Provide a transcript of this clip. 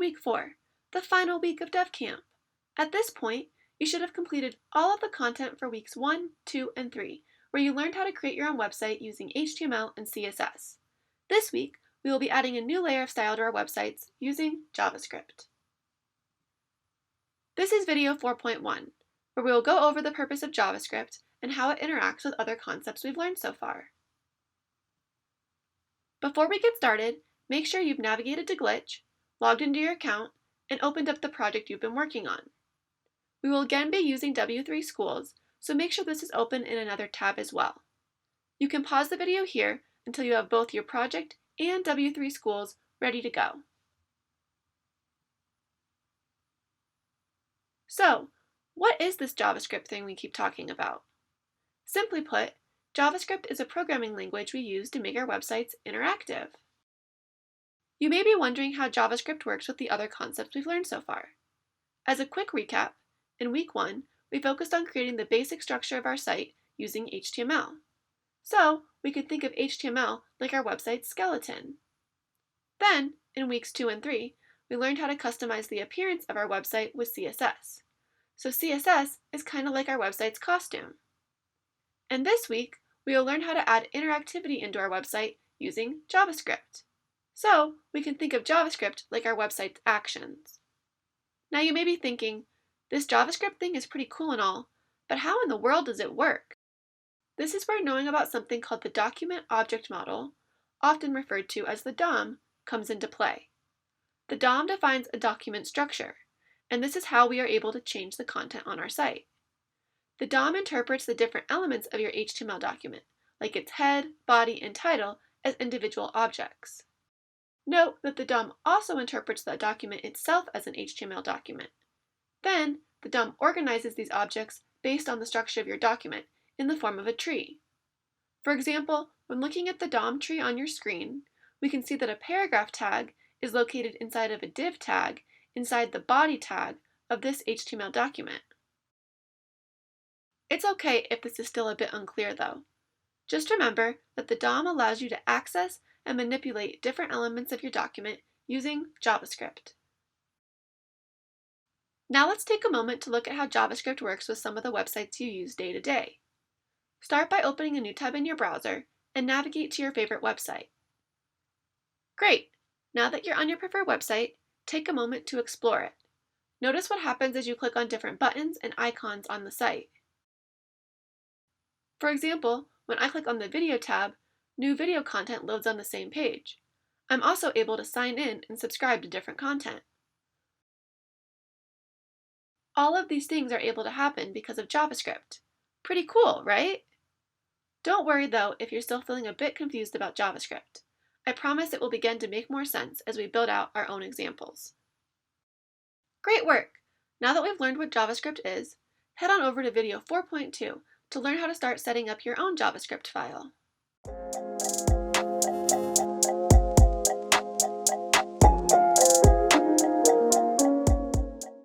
week 4, the final week of DevCamp. At this point, you should have completed all of the content for weeks 1, 2, and 3, where you learned how to create your own website using HTML and CSS. This week, we will be adding a new layer of style to our websites using JavaScript. This is video 4.1, where we will go over the purpose of JavaScript and how it interacts with other concepts we've learned so far. Before we get started, make sure you've navigated to Glitch, logged into your account, and opened up the project you've been working on. We will again be using W3 Schools, so make sure this is open in another tab as well. You can pause the video here until you have both your project and W3 Schools ready to go. So, what is this JavaScript thing we keep talking about? Simply put, JavaScript is a programming language we use to make our websites interactive. You may be wondering how JavaScript works with the other concepts we've learned so far. As a quick recap, in week 1, we focused on creating the basic structure of our site using HTML. So, we could think of HTML like our website's skeleton. Then, in weeks 2 and 3, we learned how to customize the appearance of our website with CSS. So CSS is kind of like our website's costume. And this week, we will learn how to add interactivity into our website using JavaScript. So, we can think of JavaScript like our website's actions. Now you may be thinking, this JavaScript thing is pretty cool and all, but how in the world does it work? This is where knowing about something called the Document Object Model, often referred to as the DOM, comes into play. The DOM defines a document structure, and this is how we are able to change the content on our site. The DOM interprets the different elements of your HTML document, like its head, body, and title, as individual objects. Note that the DOM also interprets the document itself as an HTML document. Then, the DOM organizes these objects based on the structure of your document in the form of a tree. For example, when looking at the DOM tree on your screen, we can see that a paragraph tag is located inside of a div tag inside the body tag of this HTML document. It's okay if this is still a bit unclear though. Just remember that the DOM allows you to access and manipulate different elements of your document using JavaScript. Now let's take a moment to look at how JavaScript works with some of the websites you use day to day. Start by opening a new tab in your browser and navigate to your favorite website. Great! Now that you're on your preferred website, take a moment to explore it. Notice what happens as you click on different buttons and icons on the site. For example, when I click on the Video tab, new video content loads on the same page. I'm also able to sign in and subscribe to different content. All of these things are able to happen because of JavaScript. Pretty cool, right? Don't worry though if you're still feeling a bit confused about JavaScript. I promise it will begin to make more sense as we build out our own examples. Great work! Now that we've learned what JavaScript is, head on over to video 4.2 to learn how to start setting up your own JavaScript file.